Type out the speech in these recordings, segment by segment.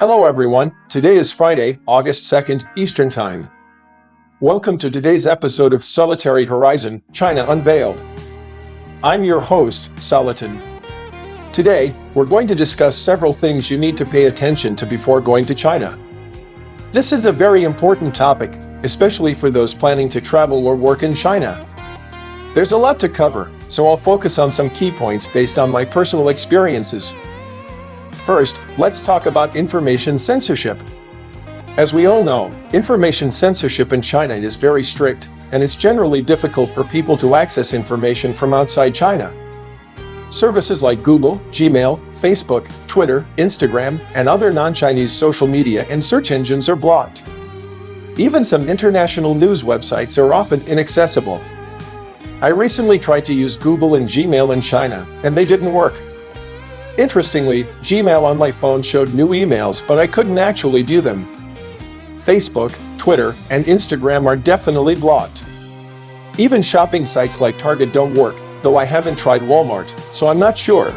Hello everyone, today is Friday, August 2nd, Eastern Time. Welcome to today's episode of Solitary Horizon, China Unveiled. I'm your host, Soliton. Today, we're going to discuss several things you need to pay attention to before going to China. This is a very important topic, especially for those planning to travel or work in China. There's a lot to cover, so I'll focus on some key points based on my personal experiences. First, let's talk about information censorship. As we all know, information censorship in China is very strict, and it's generally difficult for people to access information from outside China. Services like Google, Gmail, Facebook, Twitter, Instagram, and other non-Chinese social media and search engines are blocked. Even some international news websites are often inaccessible. I recently tried to use Google and Gmail in China, and they didn't work. Interestingly, Gmail on my phone showed new emails, but I couldn't actually view them. Facebook, Twitter, and Instagram are definitely blocked. Even shopping sites like Target don't work, though I haven't tried Walmart, so I'm not sure.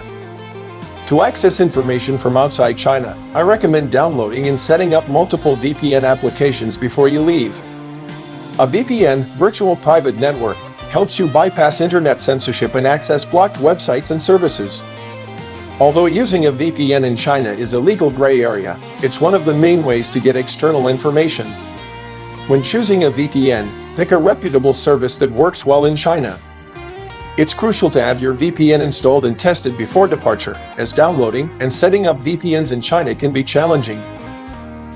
To access information from outside China, I recommend downloading and setting up multiple VPN applications before you leave. A VPN, virtual private network, helps you bypass internet censorship and access blocked websites and services. Although using a VPN in China is a legal gray area, it's one of the main ways to get external information. When choosing a VPN, pick a reputable service that works well in China. It's crucial to have your VPN installed and tested before departure, as downloading and setting up VPNs in China can be challenging.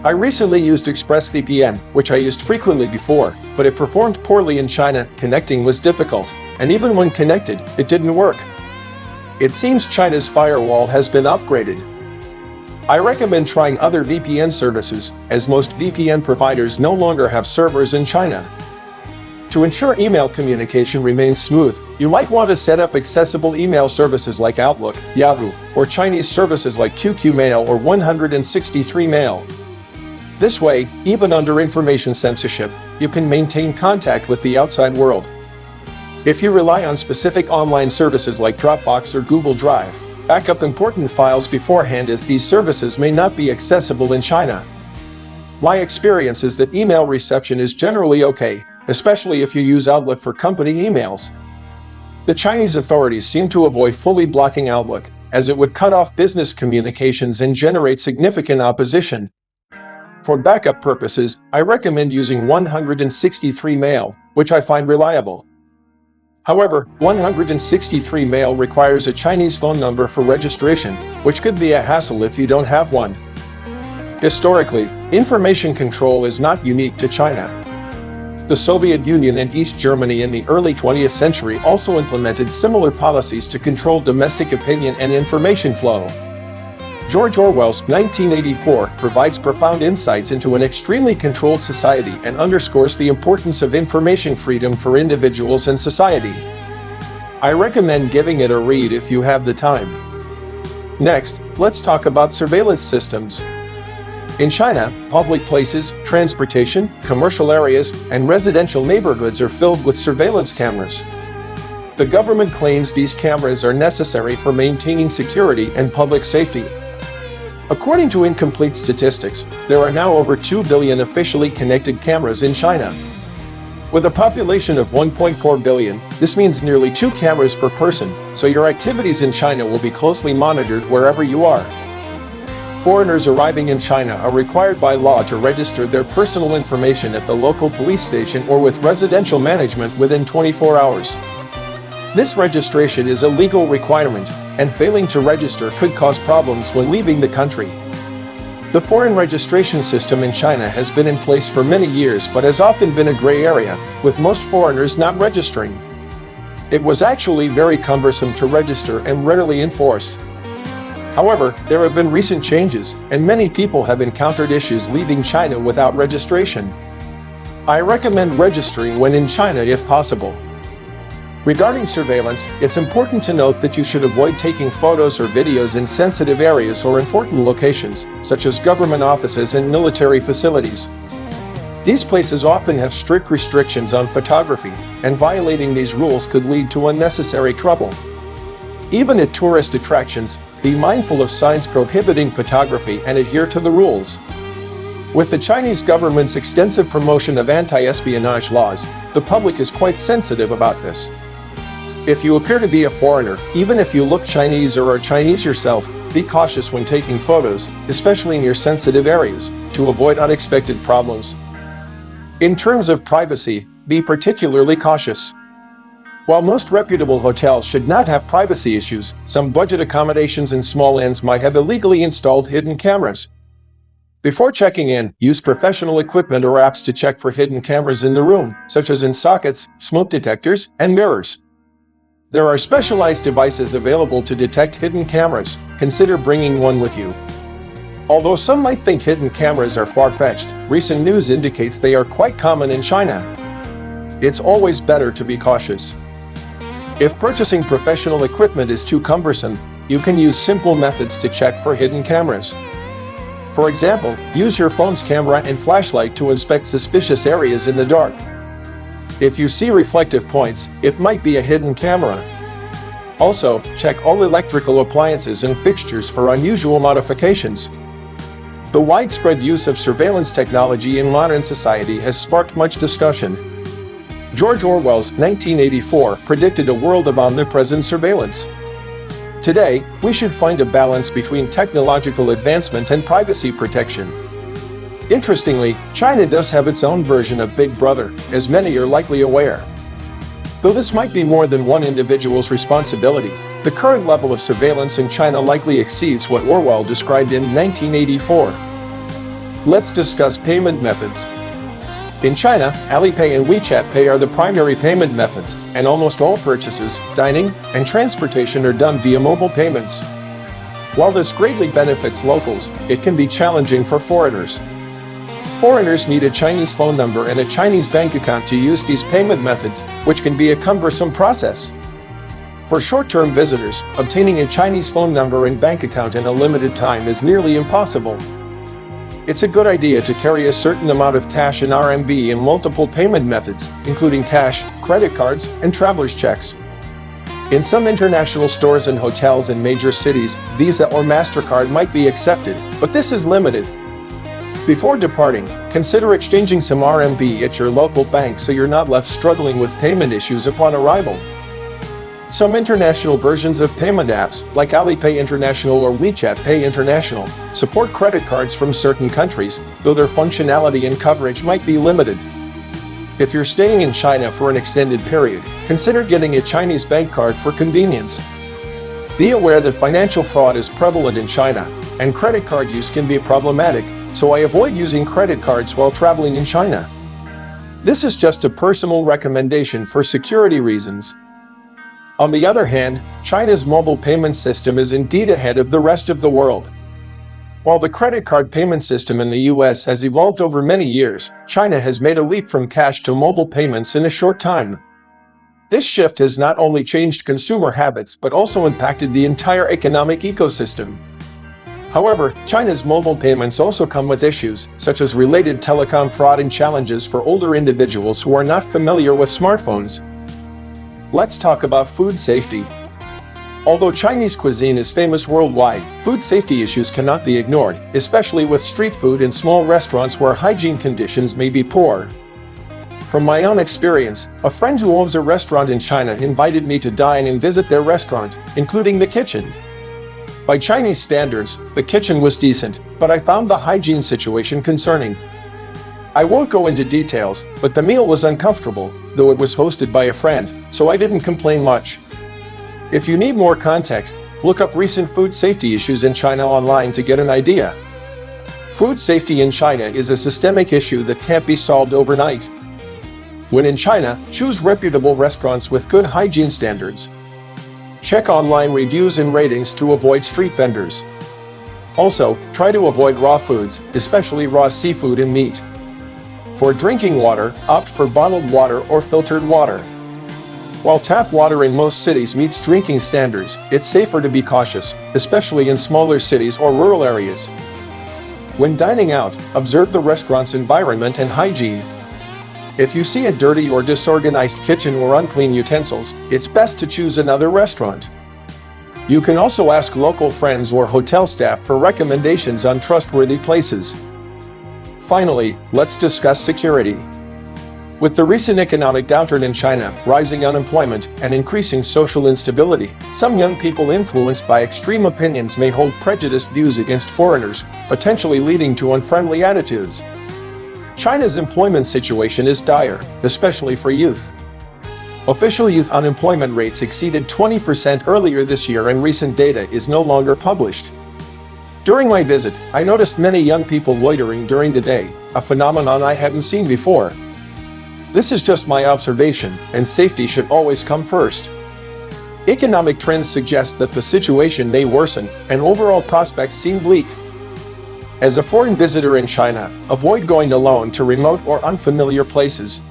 I recently used ExpressVPN, which I used frequently before, but it performed poorly in China. Connecting was difficult, and even when connected, it didn't work. It seems China's firewall has been upgraded. I recommend trying other VPN services, as most VPN providers no longer have servers in China. To ensure email communication remains smooth, you might want to set up accessible email services like Outlook, Yahoo, or Chinese services like QQ Mail or 163 Mail. This way, even under information censorship, you can maintain contact with the outside world. If you rely on specific online services like Dropbox or Google Drive, back up important files beforehand, as these services may not be accessible in China. My experience is that email reception is generally okay, especially if you use Outlook for company emails. The Chinese authorities seem to avoid fully blocking Outlook, as it would cut off business communications and generate significant opposition. For backup purposes, I recommend using 163 Mail, which I find reliable. However, 163 Mail requires a Chinese phone number for registration, which could be a hassle if you don't have one. Historically, information control is not unique to China. The Soviet Union and East Germany in the early 20th century also implemented similar policies to control domestic opinion and information flow. George Orwell's 1984 provides profound insights into an extremely controlled society and underscores the importance of information freedom for individuals and society. I recommend giving it a read if you have the time. Next, let's talk about surveillance systems. In China, public places, transportation, commercial areas, and residential neighborhoods are filled with surveillance cameras. The government claims these cameras are necessary for maintaining security and public safety. According to incomplete statistics, there are now over 2 billion officially connected cameras in China. With a population of 1.4 billion, this means nearly 2 cameras per person, so your activities in China will be closely monitored wherever you are. Foreigners arriving in China are required by law to register their personal information at the local police station or with residential management within 24 hours. This registration is a legal requirement, and failing to register could cause problems when leaving the country. The foreign registration system in China has been in place for many years but has often been a gray area, with most foreigners not registering. It was actually very cumbersome to register and rarely enforced. However, there have been recent changes, and many people have encountered issues leaving China without registration. I recommend registering when in China if possible. Regarding surveillance, it's important to note that you should avoid taking photos or videos in sensitive areas or important locations, such as government offices and military facilities. These places often have strict restrictions on photography, and violating these rules could lead to unnecessary trouble. Even at tourist attractions, Be mindful of signs prohibiting photography and adhere to the rules. With the Chinese government's extensive promotion of anti-espionage laws, the public is quite sensitive about this. If you appear to be a foreigner, even if you look Chinese or are Chinese yourself, be cautious when taking photos, especially near sensitive areas, to avoid unexpected problems. In terms of privacy, be particularly cautious. While most reputable hotels should not have privacy issues, some budget accommodations in small inns might have illegally installed hidden cameras. Before checking in, use professional equipment or apps to check for hidden cameras in the room, such as in sockets, smoke detectors, and mirrors. There are specialized devices available to detect hidden cameras. Consider bringing one with you. Although some might think hidden cameras are far-fetched, recent news indicates they are quite common in China. It's always better to be cautious. If purchasing professional equipment is too cumbersome, you can use simple methods to check for hidden cameras. For example, use your phone's camera and flashlight to inspect suspicious areas in the dark. If you see reflective points, it might be a hidden camera. Also, check all electrical appliances and fixtures for unusual modifications. The widespread use of surveillance technology in modern society has sparked much discussion. George Orwell's 1984 predicted a world of omnipresent surveillance. Today, we should find a balance between technological advancement and privacy protection. Interestingly, China does have its own version of Big Brother, as many are likely aware. Though this might be more than one individual's responsibility, the current level of surveillance in China likely exceeds what Orwell described in 1984. Let's discuss payment methods. In China, Alipay and WeChat Pay are the primary payment methods, and almost all purchases, dining, and transportation are done via mobile payments. While this greatly benefits locals, it can be challenging for foreigners. Foreigners need a Chinese phone number and a Chinese bank account to use these payment methods, which can be a cumbersome process. For short-term visitors, obtaining a Chinese phone number and bank account in a limited time is nearly impossible. It's a good idea to carry a certain amount of cash in RMB in multiple payment methods, including cash, credit cards, and traveler's checks. In some international stores and hotels in major cities, Visa or MasterCard might be accepted, but this is limited. Before departing, consider exchanging some RMB at your local bank so you're not left struggling with payment issues upon arrival. Some international versions of payment apps, like Alipay International or WeChat Pay International, support credit cards from certain countries, though their functionality and coverage might be limited. If you're staying in China for an extended period, consider getting a Chinese bank card for convenience. Be aware that financial fraud is prevalent in China, and credit card use can be problematic, so I avoid using credit cards while traveling in China. This is just a personal recommendation for security reasons. On the other hand, China's mobile payment system is indeed ahead of the rest of the world. While the credit card payment system in the US has evolved over many years, China has made a leap from cash to mobile payments in a short time. This shift has not only changed consumer habits but also impacted the entire economic ecosystem. However, China's mobile payments also come with issues, such as related telecom fraud and challenges for older individuals who are not familiar with smartphones. Let's talk about food safety. Although Chinese cuisine is famous worldwide, food safety issues cannot be ignored, especially with street food in small restaurants where hygiene conditions may be poor. From my own experience, a friend who owns a restaurant in China invited me to dine and visit their restaurant, including the kitchen. By Chinese standards, the kitchen was decent, but I found the hygiene situation concerning. I won't go into details, but the meal was uncomfortable, though it was hosted by a friend, so I didn't complain much. If you need more context, look up recent food safety issues in China online to get an idea. Food safety in China is a systemic issue that can't be solved overnight. When in China, choose reputable restaurants with good hygiene standards. Check online reviews and ratings to avoid street vendors. Also, try to avoid raw foods, especially raw seafood and meat. For drinking water, opt for bottled water or filtered water. While tap water in most cities meets drinking standards, it's safer to be cautious, especially in smaller cities or rural areas. When dining out, observe the restaurant's environment and hygiene. If you see a dirty or disorganized kitchen or unclean utensils, it's best to choose another restaurant. You can also ask local friends or hotel staff for recommendations on trustworthy places. Finally, let's discuss security. With the recent economic downturn in China, rising unemployment, and increasing social instability, some young people influenced by extreme opinions may hold prejudiced views against foreigners, potentially leading to unfriendly attitudes. China's employment situation is dire, especially for youth. Official youth unemployment rates exceeded 20% earlier this year, and recent data is no longer published. During my visit, I noticed many young people loitering during the day, a phenomenon I hadn't seen before. This is just my observation, and safety should always come first. Economic trends suggest that the situation may worsen, and overall prospects seem bleak. As a foreign visitor in China, avoid going alone to remote or unfamiliar places.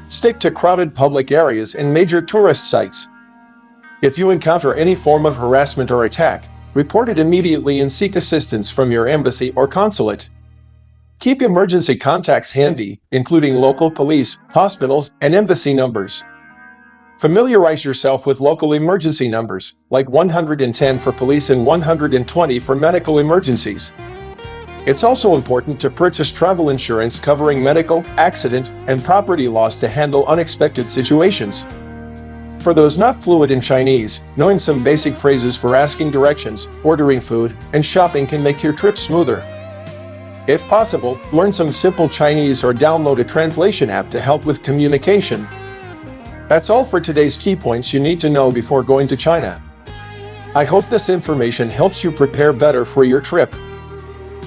Stick to crowded public areas and major tourist sites. If you encounter any form of harassment or attack, report it immediately and seek assistance from your embassy or consulate. Keep emergency contacts handy, including local police, hospitals, and embassy numbers. Familiarize yourself with local emergency numbers, like 110 for police and 120 for medical emergencies. It's also important to purchase travel insurance covering medical, accident, and property loss to handle unexpected situations. For those not fluent in Chinese, knowing some basic phrases for asking directions, ordering food, and shopping can make your trip smoother. If possible, learn some simple Chinese or download a translation app to help with communication. That's all for today's key points you need to know before going to China. I hope this information helps you prepare better for your trip.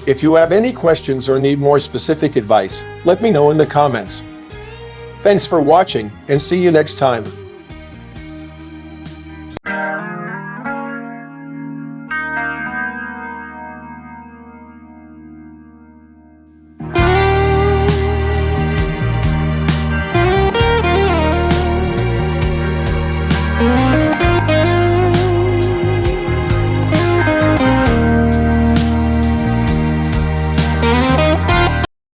If you have any questions or need more specific advice, let me know in the comments. Thanks for watching, and see you next time.